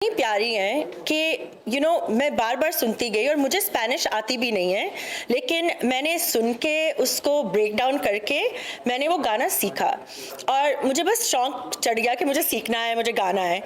इतनी प्यारी हैं कि मैं बार बार सुनती गई और मुझे स्पेनिश आती भी नहीं है, लेकिन मैंने सुन के उसको ब्रेक डाउन करके मैंने वो गाना सीखा और मुझे बस शौक चढ़ गया कि मुझे सीखना है, मुझे गाना है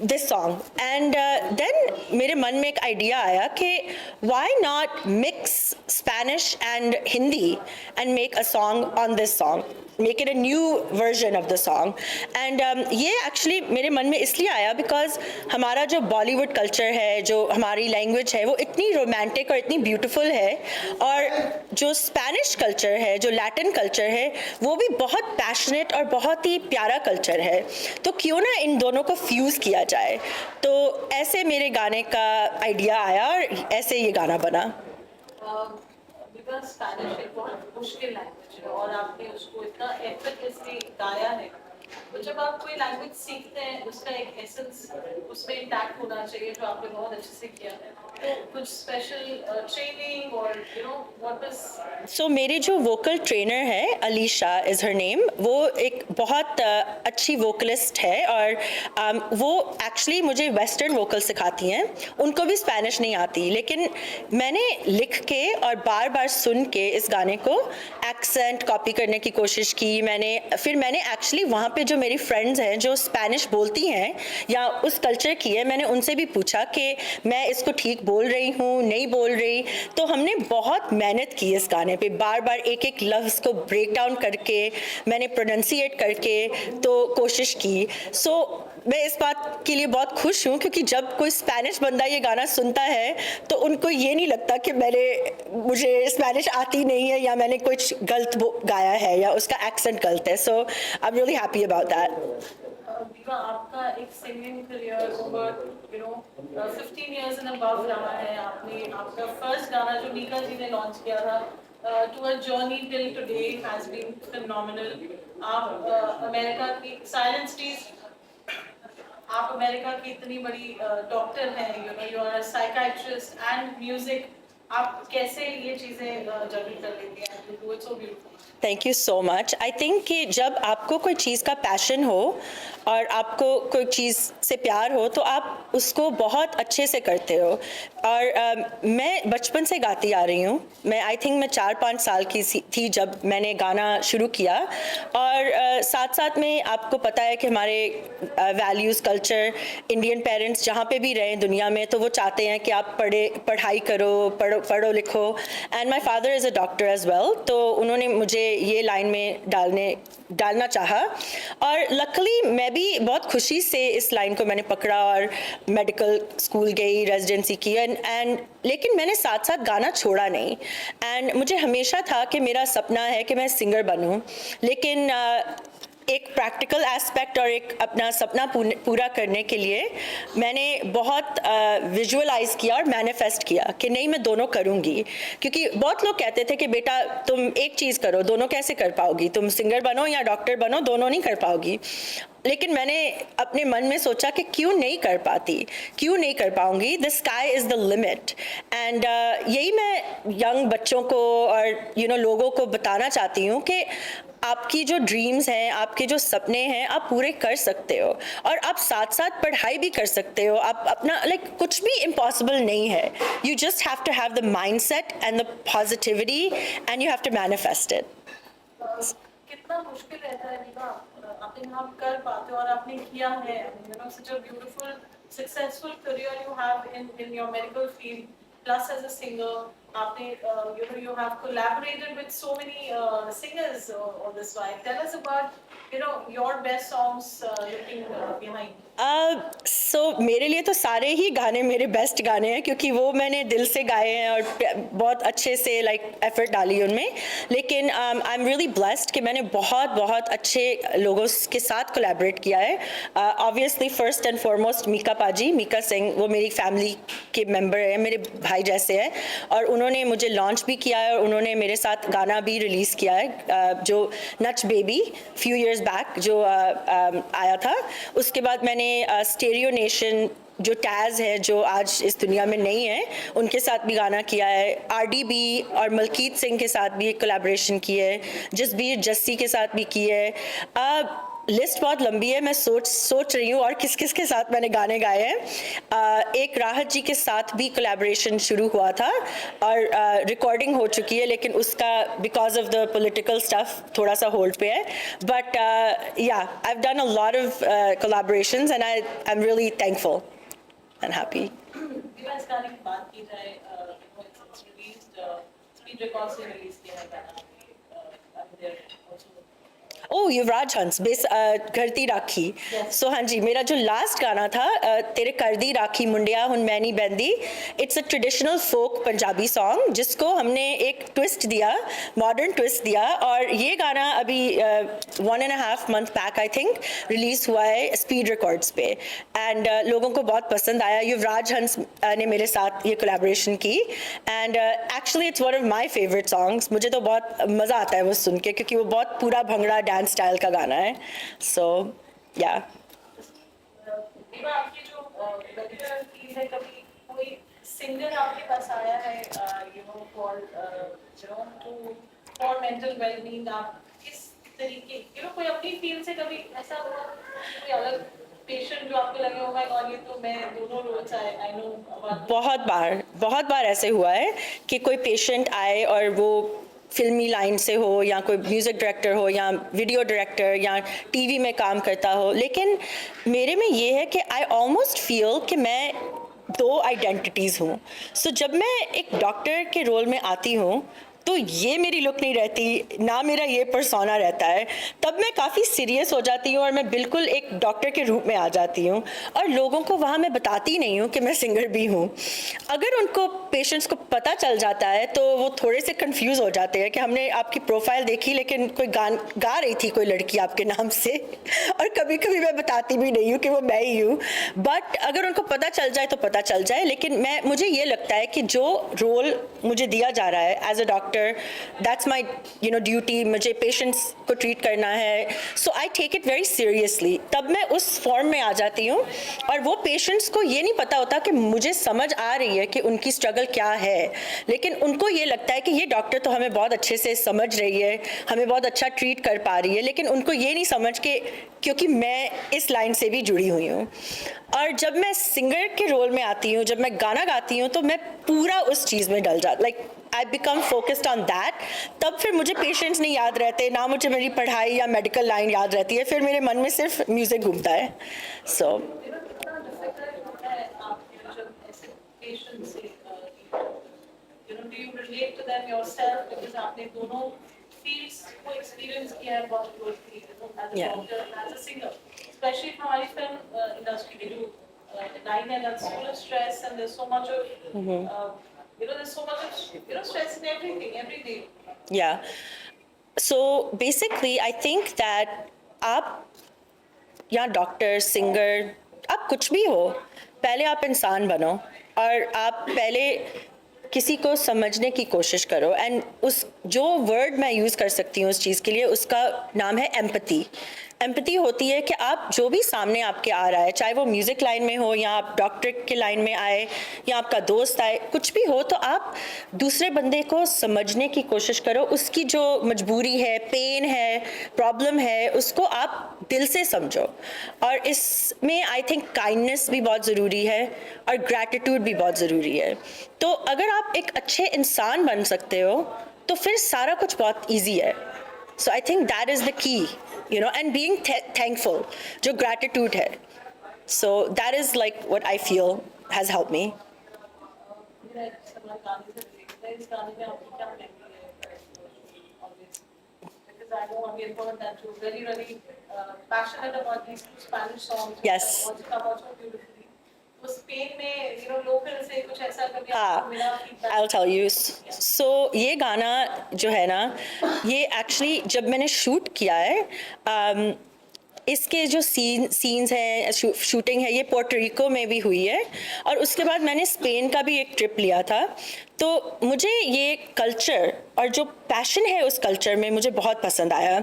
दिस सॉन्ग। एंड देन मेरे मन में एक आइडिया आया कि why not mix Spanish and Hindi and make a song on this song, make it a new version of the song. And ये एक्चुअली मेरे मन में इसलिए आया बिकॉज हमारा जो बॉलीवुड कल्चर है, जो हमारी लैंग्वेज है, वो इतनी रोमांटिक और इतनी ब्यूटीफुल है, और जो स्पेनिश कल्चर है, जो लैटिन कल्चर है, वो भी बहुत पैशनेट और बहुत ही प्यारा कल्चर है। तो क्यों ना इन दोनों को फ्यूज़ किया जाए। तो ऐसे मेरे गाने का आइडिया आया और ऐसे ये गाना बना। बिकॉज स्पैनिश एक बहुत मुश्किल लैंग्वेज है और आपने उसको इतना एफर्टलेसली गाया है। तो जब आप कोई लैंग्वेज सीखते हैं उसका एक एसेंस उसमें इंटैक्ट होना चाहिए, जो आपने बहुत अच्छे से किया है। तो कुछ स्पेशल ट्रेनिंग और व्हाट वाज। सो मेरी जो वोकल ट्रेनर है, अलीशा इज़ हर नेम, वो एक बहुत अच्छी वोकलिस्ट है और वो एक्चुअली मुझे वेस्टर्न वोकल सिखाती हैं। उनको भी स्पेनिश नहीं आती, लेकिन मैंने लिख के और बार बार सुन के इस गाने को एक्सेंट कॉपी करने की कोशिश की। फिर मैंने एक्चुअली वहाँ पे जो मेरी फ्रेंड्स हैं जो स्पेनिश बोलती हैं या उस कल्चर की है, मैंने उनसे भी पूछा कि मैं इसको ठीक बोल रही हूँ, नहीं बोल रही। तो हमने बहुत मेहनत की इस गाने पे, बार बार एक एक लफ्ज़ को ब्रेक डाउन करके मैंने प्रोनंसिएट करके तो कोशिश की। सो मैं इस बात के लिए बहुत खुश हूँ क्योंकि जब कोई स्पेनिश बंदा ये गाना सुनता है तो उनको ये नहीं लगता कि मुझे स्पेनिश आती नहीं है या मैंने कुछ गलत गाया है या उसका एक्सेंट गलत है। So I am really happy about that. Deepa, आपका एक singing career over 15 years and above रहा है। आपने आपका फर्स्ट गाना जो मीका जी ने लॉन्च किया था, to a journey till today, has been phenomenal. आप अमेरिका की साइलेंस स्टीज, आप अमेरिका की इतनी बड़ी डॉक्टर हैं, you are psychiatrist and music. आप कैसे ये चीजें जर्नी कर लेती हैं? You do it so beautiful. Thank you so much. I think कि जब आपको कोई चीज़ का पैशन हो और आपको कोई चीज़ से प्यार हो तो आप उसको बहुत अच्छे से करते हो। और मैं बचपन से गाती आ रही हूँ। आई थिंक मैं 4-5 साल की थी जब मैंने गाना शुरू किया। और साथ साथ में आपको पता है कि हमारे वैल्यूज़, कल्चर, इंडियन पेरेंट्स जहाँ पे भी रहें दुनिया में, तो वो चाहते हैं कि आप पढ़ाई करो, पढ़ो लिखो। And my father is a doctor as well, तो उन्होंने मुझे ये लाइन में डालना चाहा। और लकली मैं भी बहुत खुशी से इस लाइन को मैंने पकड़ा और मेडिकल स्कूल गई, रेजिडेंसी की। एंड लेकिन मैंने साथ साथ गाना छोड़ा नहीं। एंड मुझे हमेशा था कि मेरा सपना है कि मैं सिंगर बनूं, लेकिन एक प्रैक्टिकल एस्पेक्ट और एक अपना सपना पूरा करने के लिए मैंने बहुत विजुअलाइज किया और मैनिफेस्ट किया कि नहीं, मैं दोनों करूँगी। क्योंकि बहुत लोग कहते थे कि बेटा तुम एक चीज़ करो, दोनों कैसे कर पाओगी, तुम सिंगर बनो या डॉक्टर बनो, दोनों नहीं कर पाओगी। लेकिन मैंने अपने मन में सोचा कि क्यों नहीं कर पाती, क्यों नहीं कर पाऊंगी। The sky is the limit. And यही मैं यंग बच्चों को और लोगों को बताना चाहती हूँ कि आपकी जो ड्रीम्स हैं, आपके जो सपने हैं, आप पूरे कर सकते हो और आप साथ साथ पढ़ाई भी कर सकते हो। आप अपना कुछ भी इम्पॉसिबल नहीं है। You just have to have the mind set and the positivity and you have to manifest it. कितना मुश्किल रहता है दीपा, आपने आप कर पाते हो और आपने किया है। Such a beautiful successful career you have in your medical field, plus as a singer. आपने you have collaborated with so many singers on this wine. Tell us about your best songs looking behind. सो मेरे लिए तो सारे ही गाने मेरे best गाने हैं क्योंकि वो मैंने दिल से गाए हैं और बहुत अच्छे से एफर्ट डाली उनमें। लेकिन आई एम रियली ब्लेस्ड कि मैंने बहुत बहुत अच्छे लोगों के साथ कोलैबोरेट किया है। Obviously first and foremost Mika paaji, Mika Singh, वो मेरी फैमिली के मेंबर हैं, मेरे भाई जैसे हैं। और उन्होंने मुझे लॉन्च भी किया है और उन्होंने मेरे साथ गाना भी रिलीज़ किया है, जो नच बेबी फ्यू इयर्स बैक जो आया था। उसके बाद मैंने स्टेरियो नेशन जो टैज़ है, जो आज इस दुनिया में नहीं है, उनके साथ भी गाना किया है। RDB और मलकीत सिंह के साथ भी एक कोलैबोरेशन की है, जसबीर जस्सी के साथ भी की है। लिस्ट बहुत लंबी है, मैं सोच रही हूँ और किस किस के साथ मैंने गाने गाए हैं। एक राहत जी के साथ भी कोलैबोरेशन शुरू हुआ था और रिकॉर्डिंग हो चुकी है, लेकिन उसका because of the political stuff थोड़ा सा होल्ड पे है। बट या I have done a lot of collaborations and I am really thankful and happy. इस गाने की बात की जाए, it's released, Speed Records से रिलीज किया है गाना, there also ओ युवराज हंस बेस करती राखी। सो हाँ जी, मेरा जो लास्ट गाना था तेरे करदी राखी मुंडिया हुन मैनी बहंदी, it's a traditional folk Punjabi song जिसको हमने एक ट्विस्ट दिया, मॉडर्न ट्विस्ट दिया। और ये गाना अभी 1.5 month back I think release हुआ है स्पीड रिकॉर्ड्स पे एंड लोगों को बहुत पसंद आया। युवराज हंस ने मेरे साथ ये कोलैबोरेशन की and actually it's one of my favourite songs. मुझे तो बहुत मज़ा आता है वो सुन के, क्योंकि वो बहुत पूरा भंगड़ा डांस स्टाइल का गाना है। सो या आपकी जो medical field है, कभी कोई सिंगर आपके पास आया है for mental well-being? आप किस तरीके कोई अपनी फील्ड से कभी ऐसा हुआ, कोई अलग पेशेंट जो आपको लगे होगा और ये तो मैं दोनों रोज आई नो about बहुत बार ऐसे हुआ है कि कोई पेशेंट आए और वो फिल्मी लाइन से हो या कोई म्यूज़िक डायरेक्टर हो या वीडियो डायरेक्टर या टीवी में काम करता हो, लेकिन मेरे में ये है कि आई ऑलमोस्ट फील कि मैं 2 आइडेंटिटीज़ हूँ। सो जब मैं एक डॉक्टर के रोल में आती हूँ तो ये मेरी लुक नहीं रहती, ना मेरा ये पर्सोना रहता है, तब मैं काफ़ी सीरियस हो जाती हूँ और मैं बिल्कुल एक डॉक्टर के रूप में आ जाती हूँ और लोगों को वहाँ मैं बताती नहीं हूँ कि मैं सिंगर भी हूँ। अगर उनको पेशेंट्स को पता चल जाता है तो वो थोड़े से कंफ्यूज हो जाते हैं कि हमने आपकी प्रोफाइल देखी लेकिन कोई गा रही थी कोई लड़की आपके नाम से और कभी कभी मैं बताती भी नहीं हूँ कि वो मैं ही हूँ। बट अगर उनको पता चल जाए तो पता चल जाए, लेकिन मुझे ये लगता है कि जो रोल मुझे दिया जा रहा है as a doctor, that's my duty, मुझे पेशेंट्स को ट्रीट करना है, so I take it very seriously. तब मैं उस फॉर्म में आ जाती हूँ और वो पेशेंट्स को ये नहीं पता होता कि मुझे समझ आ रही है कि उनकी स्ट्रगल क्या है, लेकिन उनको ये लगता है कि ये डॉक्टर तो हमें बहुत अच्छे से समझ रही है, हमें बहुत अच्छा ट्रीट कर पा रही है, लेकिन उनको ये नहीं समझ के क्योंकि मैं इस लाइन से भी जुड़ी हुई हूँ। और जब मैं सिंगर के रोल में आती हूँ, जब मैं गाना गाती हूँ, तो मैं पूरा उस चीज़ में डल जाती, like I become focused on that. तब फिर मुझे पेशेंट्स नहीं याद रहते, ना मुझे मेरी पढ़ाई या मेडिकल लाइन याद रहती है, फिर मेरे मन में सिर्फ म्यूज़िक घूमता है। सो do you relate to them yourself, because आपने दोनों fields को experience किया है बहुत closely, as a doctor and as a singer, especially हमारी film industry में जो line है, that's full of stress and there's so much of there's so much of stress in everything every day. Yeah. So basically I think that आप या doctor, singer, आप कुछ भी हो, पहले आप इंसान बनो और आप पहले किसी को समझने की कोशिश करो। एंड उस जो वर्ड मैं यूज़ कर सकती हूँ उस चीज़ के लिए, उसका नाम है एम्पैथी। एम्पैथी होती है कि आप जो भी सामने आपके आ रहा है, चाहे वो म्यूज़िक लाइन में हो या आप डॉक्टर के लाइन में आए या आपका दोस्त आए, कुछ भी हो, तो आप दूसरे बंदे को समझने की कोशिश करो। उसकी जो मजबूरी है, पेन है, प्रॉब्लम है, उसको आप दिल से समझो। और इसमें आई थिंक काइंडनेस भी बहुत ज़रूरी है और ग्रैटिट्यूड भी बहुत ज़रूरी है। तो अगर आप एक अच्छे इंसान बन सकते हो तो फिर सारा कुछ बहुत ईजी है। So I think that is the key, and being thankful, जो gratitude है, so that is like what I feel has helped me. Because I know again that you're very, very passionate about these two Spanish songs. Yes. Also beautifully. तो Spain में local से कुछ ऐसा कभी हाँ, आपको मिला feedback? I'll tell you. So ये गाना जो है ना, ये एक्चुअली जब मैंने शूट किया है, इसके जो सीन्स हैं, शूटिंग है, ये पोर्टोरिको में भी हुई है और उसके बाद मैंने स्पेन का भी एक ट्रिप लिया था। तो मुझे ये कल्चर और जो पैशन है उस कल्चर में मुझे बहुत पसंद आया।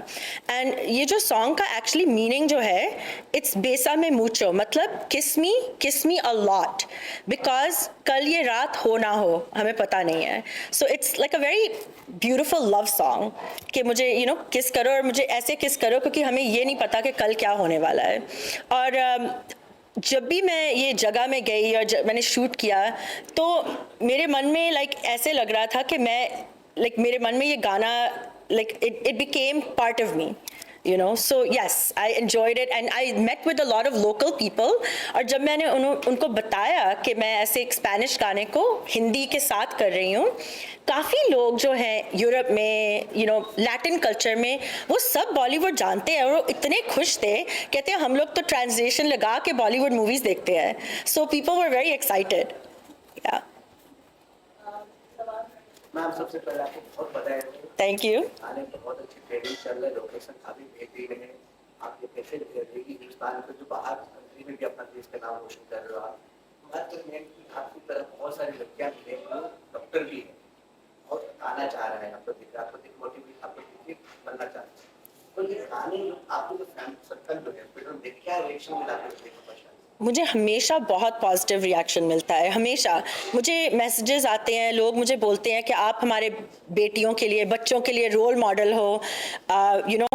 एंड ये जो सॉन्ग का एक्चुअली मीनिंग जो है, इट्स बेसा में मूचो, मतलब किस मी अ लॉट, बिकॉज कल ये रात हो ना हो हमें पता नहीं है। So it's like a very beautiful love song कि मुझे किस करो, और मुझे ऐसे किस करो क्योंकि हमें ये नहीं पता कि कल क्या होने वाला है। और जब भी मैं ये जगह में गई और जब मैंने शूट किया तो मेरे मन में ऐसे लग रहा था कि मैं मेरे मन में ये गाना it became part of me, so yes, I enjoyed it and I met with a lot of local people। और जब मैंने उनको बताया कि मैं ऐसे एक स्पेनिश गाने को हिंदी के साथ कर रही हूँ, काफ़ी लोग जो हैं यूरोप में लैटिन कल्चर में वो सब बॉलीवुड जानते हैं और वो इतने खुश थे, कहते हैं हम लोग तो ट्रांसलेशन लगा के बॉलीवुड मूवीज़ देखते हैं। So people were very excited. या मैम, सबसे पहले आपको बहुत बधाई है। Thank you. आने में बहुत अच्छी ट्रेनिंग चल रहा है, लोकेशन काफी बेहतरीन है। आप ये कैसे रहेगी हिंदुस्तान के जो बाहर कंट्री में भी अपना देश का नाम रोशन कर रहे हो आप। बात तो ये कि आपकी तरफ बहुत सारी लड़कियां भी हैं जो डॉक्टर भी हैं और आना चाह रहा है, आपको दिख रहा है, आपको मोटिवेट, आपको बनना चाहते हैं। तो ये गाने आपको जो फैमिली सर्कल जो है फिर देख क्या रिएक्शन मिला आपको देखो पश्चात? मुझे हमेशा बहुत पॉजिटिव रिएक्शन मिलता है, हमेशा मुझे मैसेजेस आते हैं, लोग मुझे बोलते हैं कि आप हमारे बेटियों के लिए, बच्चों के लिए रोल मॉडल हो।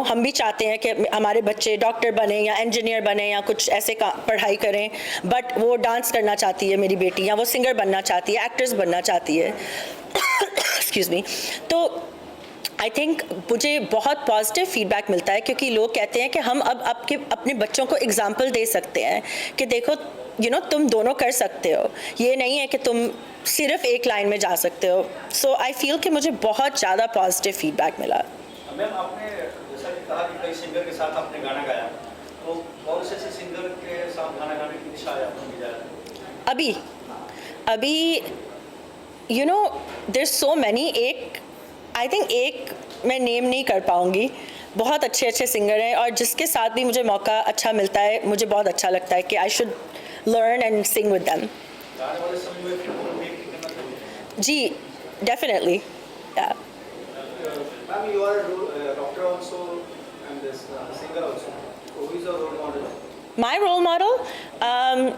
हम भी चाहते हैं कि हमारे बच्चे डॉक्टर बने या इंजीनियर बने या कुछ ऐसे पढ़ाई करें, बट वो डांस करना चाहती है मेरी बेटी, या वो सिंगर बनना चाहती है, एक्ट्रेस बनना चाहती है। Excuse me. तो आई थिंक मुझे बहुत पॉजिटिव फीडबैक मिलता है क्योंकि लोग कहते हैं कि हम अब अपने बच्चों को एग्जाम्पल दे सकते हैं कि देखो तुम दोनों कर सकते हो, ये नहीं है कि तुम सिर्फ एक लाइन में जा सकते हो। सो आई फील कि मुझे बहुत ज़्यादा पॉजिटिव फीडबैक मिला। मैम, आपने जैसा कि कहा कि कई सिंगर के साथ आपने गाना गाया, तो कौन से सिंगर के साथ गाना गाने की इच्छा है आपको मिला? अभी there so many, I think एक मैं नेम नहीं कर पाऊँगी, बहुत अच्छे अच्छे सिंगर हैं और जिसके साथ भी मुझे मौका अच्छा मिलता है मुझे बहुत अच्छा लगता है कि I should learn and sing with them. जी, definitely. Ma'am, you are a doctor also and this singer also. So who is your role model? My role model,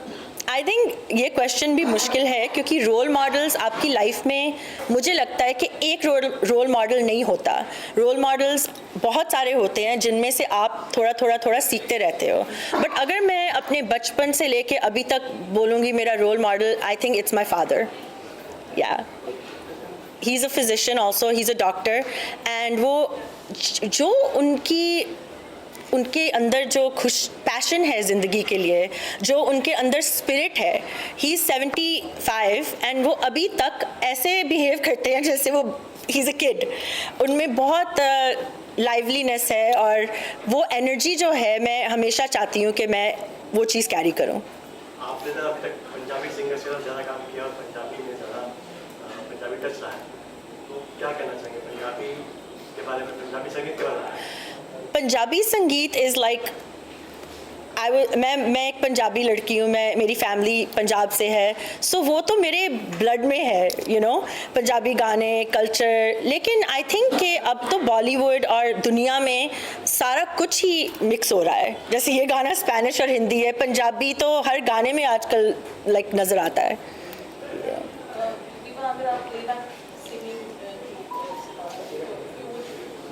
आई थिंक ये क्वेश्चन भी मुश्किल है क्योंकि रोल मॉडल्स आपकी लाइफ में मुझे लगता है कि एक रोल मॉडल नहीं होता। रोल मॉडल्स बहुत सारे होते हैं जिनमें से आप थोड़ा सीखते रहते हो। बट अगर मैं अपने बचपन से लेके अभी तक बोलूँगी मेरा role model, I think it's my father. Yeah he is a physician also, he is a doctor, and वो जो उनके अंदर जो पैशन है ज़िंदगी के लिए, जो उनके अंदर स्पिरिट है, ही इज़ 75 एंड वो अभी तक ऐसे बिहेव करते हैं जैसे वो ही इज़ अ किड। उनमें बहुत लाइवलीनेस है और वो एनर्जी जो है मैं हमेशा चाहती हूँ कि मैं वो चीज़ कैरी करूँ। आपने तो अभी तक पंजाबी सिंगर से ज़्यादा काम किया और पंजाबी में ज़्यादा पंजाबी टच रहा है, तो क्या कहना चाहिए पंजाबी के बारे में, पंजाबी संगीत के बारे में? पंजाबी संगीत इज़ लाइक मैं एक पंजाबी लड़की हूँ, मेरी फैमिली पंजाब से है, सो वो तो मेरे ब्लड में है, पंजाबी गाने, कल्चर। लेकिन आई थिंक कि अब तो बॉलीवुड और दुनिया में सारा कुछ ही मिक्स हो रहा है। जैसे ये गाना स्पेनिश और हिंदी है, पंजाबी तो हर गाने में आजकल नज़र आता है। अगर आप playback singing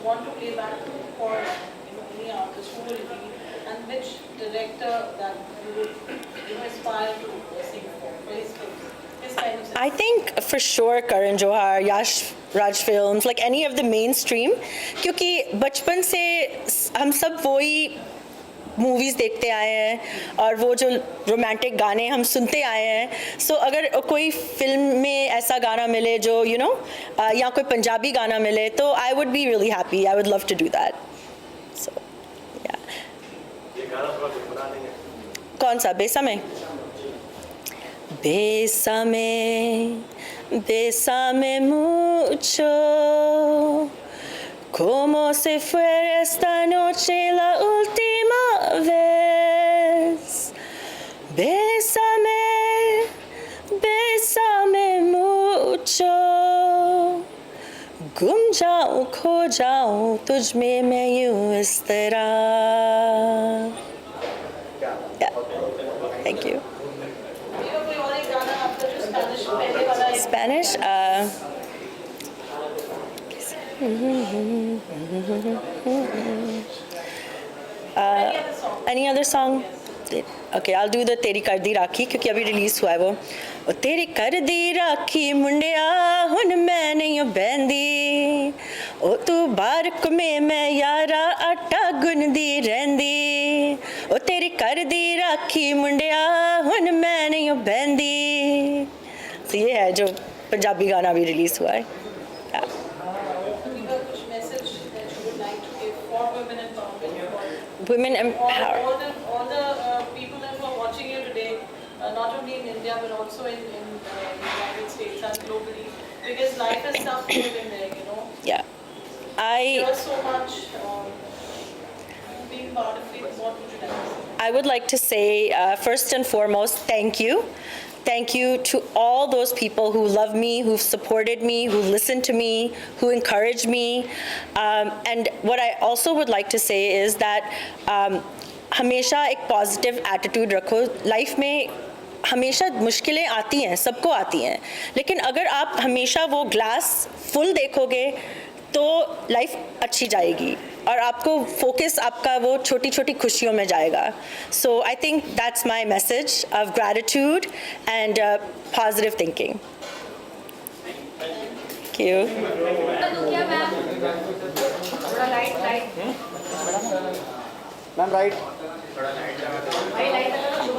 want to play back for any artist, who will be and which director that you would aspire to sing for his films? His kind of I think for sure Karan Johar, Yash Raj Films, like any of the mainstream, क्योंकि बचपन से हम सब वही movies देखते आए हैं और वो जो रोमांटिक गाने हम सुनते आए हैं। सो अगर कोई फिल्म में ऐसा गाना मिले जो या कोई पंजाबी गाना मिले तो I would be really happy, I would love to do that. So yeah ये गाना थोड़ा गुनगुना देंगे? कौन सा? बेसमे? Bésame mucho, como si fuera esta noche la última vez. Bésame mucho. गुम जाऊं खो जाऊं तुझ में मैं यूं इस तरह. Thank you. कोई और एक गाना आपका जो स्पेनिश पहले वाला एक Spanish. any other song? Any other song? Okay, I'll do the तेरी कर दी राखी क्योंकि अभी रिलीज हुआ है वो. ओ तेरी कर दी राखी मुंडिया हुन मैं नहीं बहंदी ओ तू बारक में मैं यारा आटा गुनदी रहंदी ओ तेरी कर दी राखी मुंडिया हुन मैं नहीं बहंदी. तो ये है जो पंजाबी गाना अभी रिलीज हुआ है. Viva, कुछ message that you would like to give for women empowerment? Women All empower. the people that who are watching you today, not only in India but also in the United States and globally, because life is tough to live in there, you know. Yeah. There's so much being part of it. What would you like to say? I would like to say, first and foremost, thank you. Thank you to all those people who love me, who've supported me, who listened to me, who encouraged me. And what I also would like to say is that हमेशा एक positive attitude रखो. Life में हमेशा मुश्किलें आती हैं, सबको आती हैं, लेकिन अगर आप हमेशा वो ग्लास फुल देखोगे तो लाइफ अच्छी जाएगी और आपको फोकस आपका वो छोटी छोटी खुशियों में जाएगा. So I think that's my message of gratitude and positive thinking. Thank you. Ma'am right. Highlight